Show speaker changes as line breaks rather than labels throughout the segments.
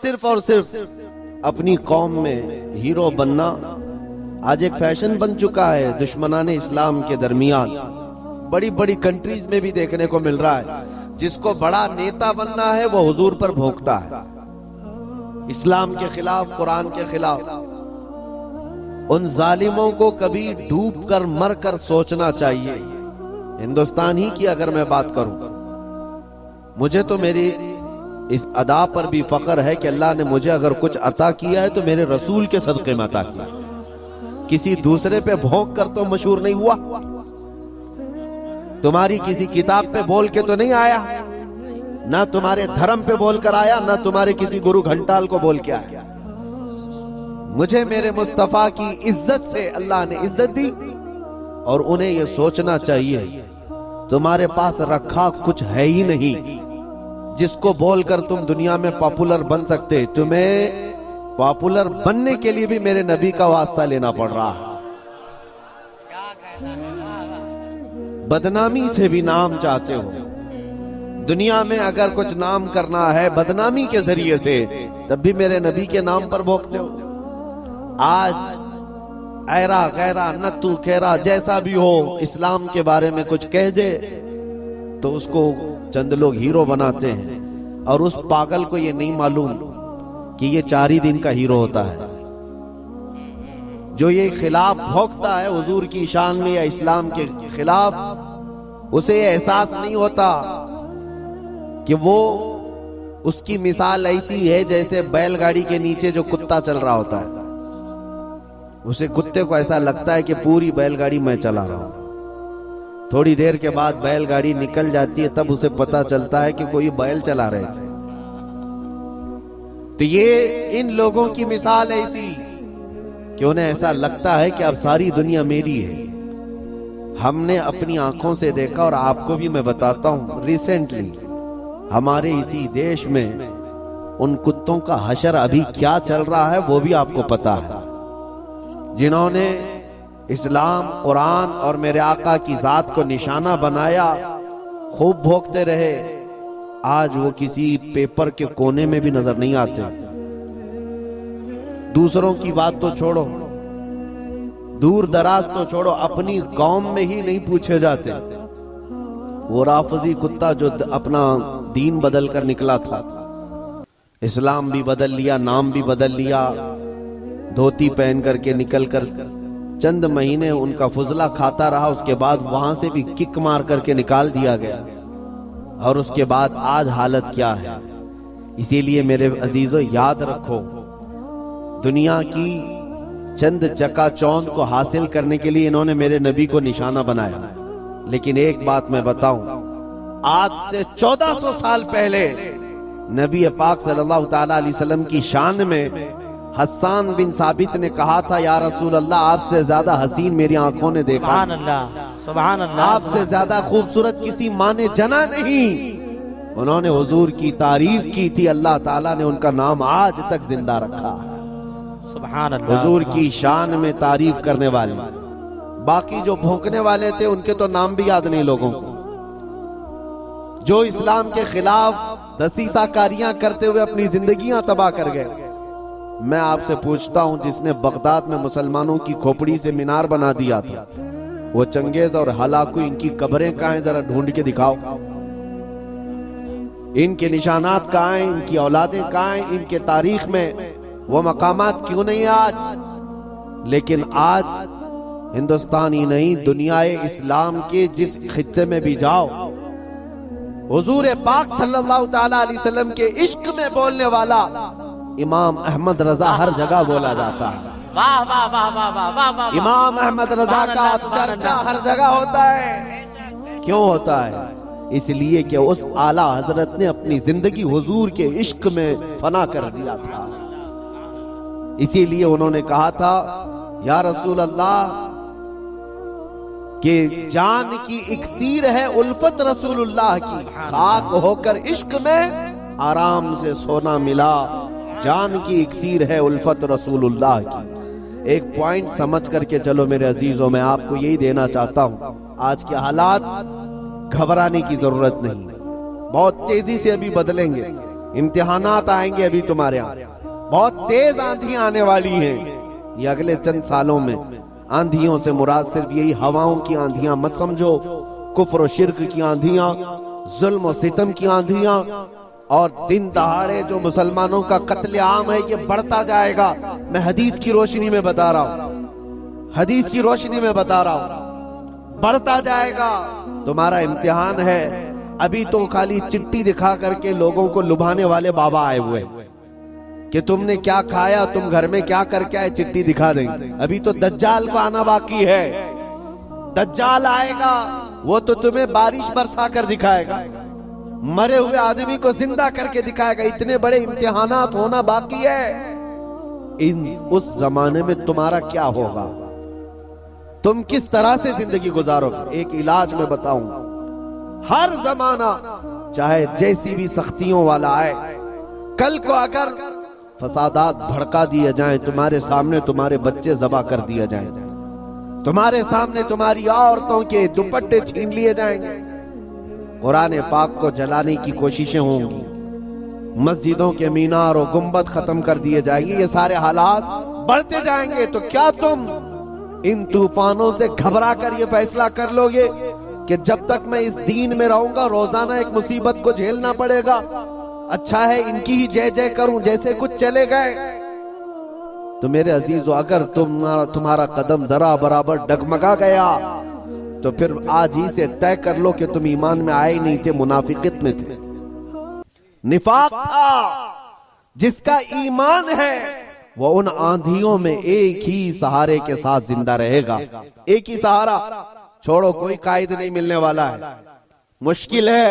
सिर्फ और सिर्फ अपनी कौम में हीरो बनना आज एक फैशन बन चुका है दुश्मनाने इस्लाम के दरमियान। बड़ी बड़ी कंट्रीज में भी देखने को मिल रहा है, जिसको बड़ा नेता बनना है वो हुजूर पर भोंकता है, इस्लाम के खिलाफ, कुरान के खिलाफ। उन जालिमों को कभी डूब कर मर कर सोचना चाहिए। हिंदुस्तान ही की अगर मैं बात करूं, मुझे तो मेरी इस अदा पर भी फख्र है कि अल्लाह ने मुझे अगर कुछ अता किया है तो मेरे रसूल के सदक़े में अता किया। किसी दूसरे पे भोंक कर तो मशहूर नहीं हुआ, तुम्हारी किसी किताब पे बोल के तो नहीं आया, ना तुम्हारे धर्म पे बोल कर आया, ना तुम्हारे किसी गुरु घंटाल को बोल के आया। मुझे मेरे मुस्तफा की इज्जत से अल्लाह ने इज्जत दी, और उन्हें यह सोचना चाहिए तुम्हारे पास रखा कुछ है ही नहीं जिसको बोलकर तुम दुनिया में पॉपुलर बन सकते। तुम्हें पॉपुलर बनने के लिए भी मेरे नबी का वास्ता लेना पड़ रहा है। बदनामी से भी नाम चाहते हो दुनिया में, अगर कुछ नाम करना है बदनामी के जरिए से, तब भी मेरे नबी के नाम पर भोंकते हो। आज ऐरा गैरा नत्तू खेरा जैसा भी हो, इस्लाम के बारे में कुछ कह दे तो उसको चंद लोग हीरो बनाते हैं, और उस पागल को ये नहीं मालूम कि ये 4 ही दिन का हीरो होता है। जो ये खिलाफ भोंकता है हुजूर की शान में या इस्लाम के खिलाफ, उसे ये एहसास नहीं होता कि वो, उसकी मिसाल ऐसी है जैसे बैलगाड़ी के नीचे जो कुत्ता चल रहा होता है। उसे कुत्ते को ऐसा लगता है कि पूरी बैलगाड़ी मैं चला रहा हूं। थोड़ी देर के बाद बैलगाड़ी निकल जाती है, तब उसे पता चलता है कि कोई बैल चला रहे थे। तो ये इन लोगों की मिसाल ऐसी कि उन्हें ऐसा लगता है कि अब सारी दुनिया मेरी है। हमने अपनी आंखों से देखा, और आपको भी मैं बताता हूं, रिसेंटली हमारे इसी देश में उन कुत्तों का हशर अभी क्या चल रहा है वो भी आपको पता है। जिन्होंने इस्लाम, कुरान और मेरे आका की जात को निशाना बनाया, खूब भोंकते रहे, आज वो किसी पेपर के कोने में भी नजर नहीं आते। दूसरों की बात तो छोड़ो, दूर दराज तो छोड़ो, अपनी कौम में ही नहीं पूछे जाते। वो राफजी कुत्ता जो अपना दीन बदल कर निकला था, इस्लाम भी बदल लिया, नाम भी बदल लिया, धोती पहन करके निकल कर चंद महीने उनका फुजला खाता रहा, उसके बाद वहां से भी किक मार करके निकाल दिया गया। और उसके बाद आज हालत क्या है। इसीलिए मेरे अजीजों, याद रखो, दुनिया की चंद चकाचौंध को हासिल करने के लिए इन्होंने मेरे नबी को निशाना बनाया। लेकिन एक बात मैं बताऊं, आज से 1400 साल पहले नबी पाक सल्लल्लाहु ताला अलैहि वसल्लम की शान में हस्सान बिन साबित ने कहा था, या रसूल अल्लाह, आपसे ज्यादा हसीन मेरी आंखों ने देखा, सुभान अल्लाह, सुभान अल्लाह, आपसे ज्यादा खूबसूरत किसी माँ ने जना नहीं। उन्होंने हुजूर की तारीफ की थी, अल्लाह ताला ने उनका नाम आज तक जिंदा रखा, सुभान अल्लाह। हुजूर की शान में तारीफ करने वाले, बाकी जो भौंकने वाले थे उनके तो नाम भी याद नहीं लोगों को। जो इस्लाम के खिलाफ दसीसाकारियां करते हुए अपनी जिंदगियां तबाह कर गए। मैं आपसे पूछता हूं, जिसने बगदाद में मुसलमानों की खोपड़ी से मीनार बना दिया था, वो चंगेज और हलाकू, इनकी कब्रें कहां हैं? जरा ढूंढ के दिखाओ। इनके निशानात कहां हैं? इनकी औलादें कहां हैं? इनके तारीख में वो मकामात क्यों नहीं आज? लेकिन आज हिंदुस्तान ही नहीं, दुनियाए इस्लाम के जिस खित्ते में भी जाओ, हुजूर पाक सल्लल्लाहु ताला अलैहि वसल्लम के इश्क में बोलने वाला इमाम अहमद रजा हर जगह बोला जाता है। वाह वाह वाह वाह वाह वाह। इमाम अहमद रजा का चर्चा हर जगह होता है। क्यों होता है? इसलिए कि उस आला हजरत ने अपनी जिंदगी हुजूर के इश्क में फना कर दिया था। इसीलिए उन्होंने कहा था, या रसूल अल्लाह, कि जान की इक्सीर है उल्फत रसूलुल्लाह की, खाक होकर इश्क में आराम से सोना मिला, जान की इक्सीर है उल्फत रसूलुल्लाह की। एक पॉइंट समझ करके चलो मेरे अजीजों, मैं आपको यही देना चाहता हूं, आज के हालात घबराने की जरूरत नहीं, बहुत तेजी से अभी बदलेंगे। इम्तिहानात आएंगे अभी तुम्हारे यहाँ, बहुत तेज आंधियां आने वाली हैं ये अगले चंद सालों में। आंधियों से मुराद सिर्फ यही हवाओं की आंधियां मत समझो, कुफ्र और शिर्क की आंधियां, जुल्म और सितम की आंधियां, और दिन दहाड़े जो मुसलमानों का कत्लेआम है ये बढ़ता जाएगा। मैं हदीस की रोशनी में बता रहा हूं, हदीस की रोशनी में बता रहा हूं, बढ़ता जाएगा। तुम्हारा इम्तिहान है। अभी तो खाली चिट्ठी दिखा करके लोगों को लुभाने वाले बाबा आए हुए कि तुमने क्या खाया, तुम घर में क्या करके आए, चिट्ठी दिखा देंगे। अभी तो दज्जाल को आना बाकी है। दज्जाल आएगा, वो तो तुम्हें बारिश बरसा कर दिखाएगा, मरे हुए आदमी को जिंदा करके दिखाएगा। इतने बड़े इम्तिहानात होना बाकी है। उस जमाने में तुम्हारा क्या होगा, तुम किस तरह से जिंदगी गुजारोगे? एक इलाज में बताऊं, हर जमाना चाहे जैसी भी सख्तियों वाला आए, कल को अगर फसादात भड़का दिए जाएं, तुम्हारे सामने तुम्हारे बच्चे ज़बा कर दिए जाएं, तुम्हारे सामने तुम्हारी औरतों के दुपट्टे छीन लिए जाएंगे, कुरान पाक को जलाने की कोशिशें होंगी, मस्जिदों के मीनार और गुंबद खत्म कर दिए जाएंगे, ये सारे हालात बढ़ते जाएंगे। तो क्या तुम इन तूफानों से घबरा कर ये फैसला कर लोगे कि जब तक मैं इस दीन में रहूंगा रोजाना एक मुसीबत को झेलना पड़ेगा, अच्छा है इनकी ही जय जय करूं जैसे कुछ चले गए? तो मेरे अजीजों, अगर तुम्हारा कदम जरा बराबर डगमगा गया तो फिर आज ही से तय कर लो कि तुम ईमान में आए नहीं थे, मुनाफिकत में थे। निफाक था। जिसका ईमान है वो उन आंधियों में एक ही सहारे के साथ जिंदा रहेगा। एक ही सहारा, छोड़ो, कोई कायद नहीं मिलने वाला है, मुश्किल है।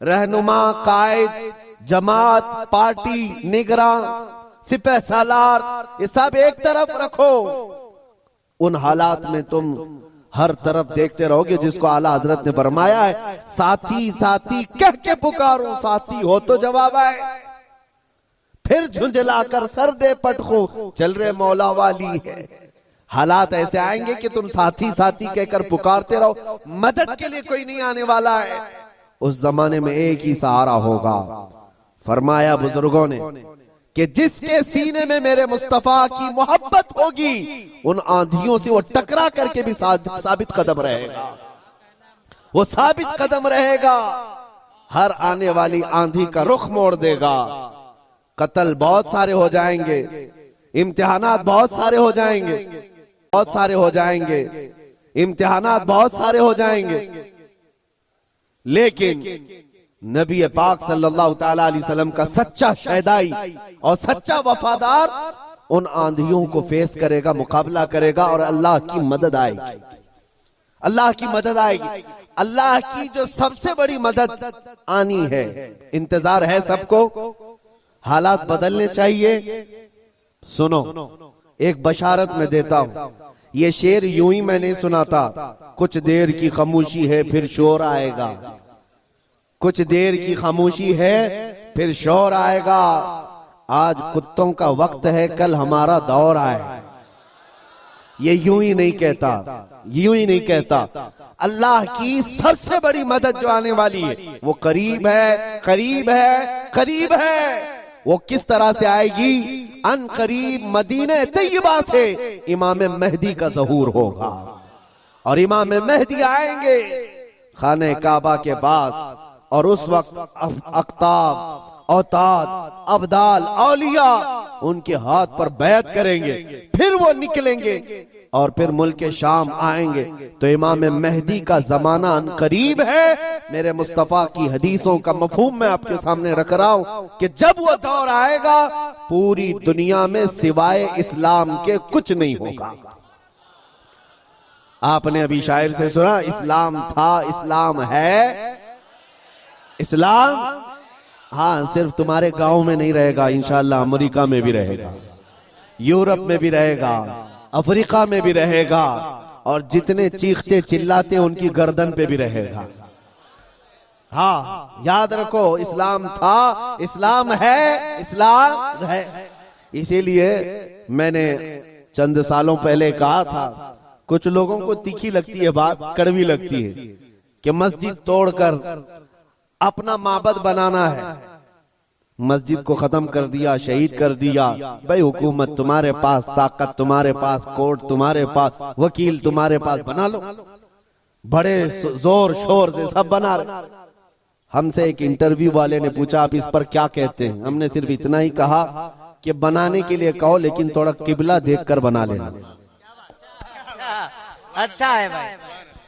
रहनुमा, कायद, जमात, पार्टी, निगरान, सिपह सालार, ये सब एक तरफ रखो। उन हालात में तुम हर तरफ देखते रहोगे जिसको आला हजरत ने फरमाया है, साथी साथी कह के पुकारो, साथी हो तो जवाब आए। फिर झुंझलाकर सर दे पटखो, चल रहे मौला वाली है। हालात ऐसे आएंगे कि तुम साथी साथी कहकर पुकारते रहो, मदद के लिए कोई नहीं आने वाला है। उस जमाने में एक ही सहारा होगा। फरमाया बुजुर्गों ने कि जिसके सीने में मेरे मुस्तफा की मोहब्बत होगी, उन आंधियों से वो टकरा करके भी साबित कदम रहेगा, वो साबित कदम रहेगा। हर आने वाली आंधी का रुख मोड़ देगा। कत्ल बहुत सारे हो जाएंगे, इम्तिहानात बहुत सारे हो जाएंगे, बहुत सारे हो जाएंगे, इम्तिहानात बहुत सारे हो जाएंगे, लेकिन नबी पाक सल्लल्लाहु तआला अलैहि वसल्लम का सच्चा शहदाई और सच्चा वफादार उन आंधियों को फेस करेगा, मुकाबला करेगा, और अल्लाह की मदद आएगी। अल्लाह की मदद आएगी। अल्लाह की जो सबसे बड़ी मदद आनी है, इंतजार है सबको। हालात बदलने चाहिए। सुनो, एक बशारत में देता हूं। ये शेर यूं ही मैं नहीं सुनाता। कुछ देर की खामोशी है फिर शोर आएगा, कुछ देर की खामोशी है फिर शोर आएगा। आज कुत्तों का वक्त है, कल हमारा दौर आए। ये यूं ही नहीं कहता, यूं ही नहीं कहता। अल्लाह की सबसे बड़ी मदद जो आने वाली है वो करीब है, करीब है, करीब है। वो किस तरह से आएगी? अन करीब मदीने तैयबा से इमाम मेहदी का ज़हूर होगा, और इमाम मेहदी आएंगे खाने काबा के पास, और उस वक्त अख्ताब, औताद, अब्दाल, औलिया उनके हाथ पर बैत करेंगे। फिर वो निकलेंगे और फिर मुल्क शाम आएंगे। तो इमाम मेहदी का जमाना करीब है। मेरे मुस्तफा की हदीसों का मफहूम मैं आपके सामने रख रहा हूं कि जब वो दौर आएगा पूरी दुनिया में सिवाय इस्लाम के कुछ नहीं होगा। आपने अभी शायर से सुना, इस्लाम था, इस्लाम है। इस्लाम हाँ, सिर्फ तुम्हारे गांव में नहीं रहेगा, इंशाअल्लाह अमेरिका में भी रहेगा, यूरोप में भी रहेगा, अफ्रीका में भी रहेगा, और जितने चीखते चिल्लाते उनकी गर्दन पे भी रहेगा। हाँ, याद रखो, इस्लाम था, इस्लाम है, इस्लाम है। इसीलिए मैंने चंद सालों पहले कहा था, कुछ लोगों को तीखी लगती है बात, कड़वी लगती है, कि मस्जिद तोड़कर अपना माबद बनाना है, मस्जिद को खत्म कर दिया, शहीद कर दिया। भाई हुकूमत तुम्हारे पास, ताकत तुम्हारे पास, कोर्ट तुम्हारे पास, वकील तुम्हारे पास, बना लो। बड़े जोर शोर से सब बना रहे। हमसे एक इंटरव्यू वाले ने पूछा आप इस पर क्या कहते हैं? हमने सिर्फ इतना ही कहा कि बनाने के लिए कहो लेकिन थोड़ा किबला देखकर बना लेना।
अच्छा है भाई,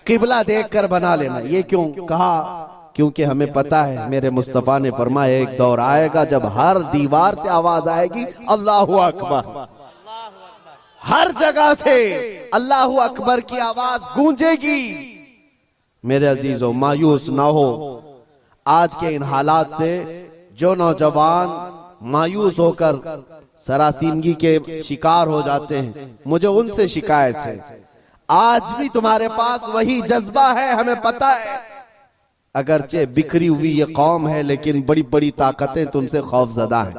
किबला देखकर बना लेना। ये क्यों कहा? क्योंकि हमें पता है मेरे मुस्तफा ने फरमाया एक दौर आएगा जब हर दीवार से आवाज आएगी अल्लाहु अकबर। हर जगह से अल्लाहु अकबर की आवाज गूंजेगी। मेरे अजीजों, मायूस ना हो आज के इन हालात से। जो नौजवान मायूस होकर सरासीनगी के शिकार हो जाते हैं, मुझे उनसे शिकायत है। आज भी तुम्हारे पास वही जज्बा है, हमें पता है। अगरचे बिखरी हुई ये कौम है लेकिन बड़ी बड़ी ताकतें तुमसे खौफजदा है।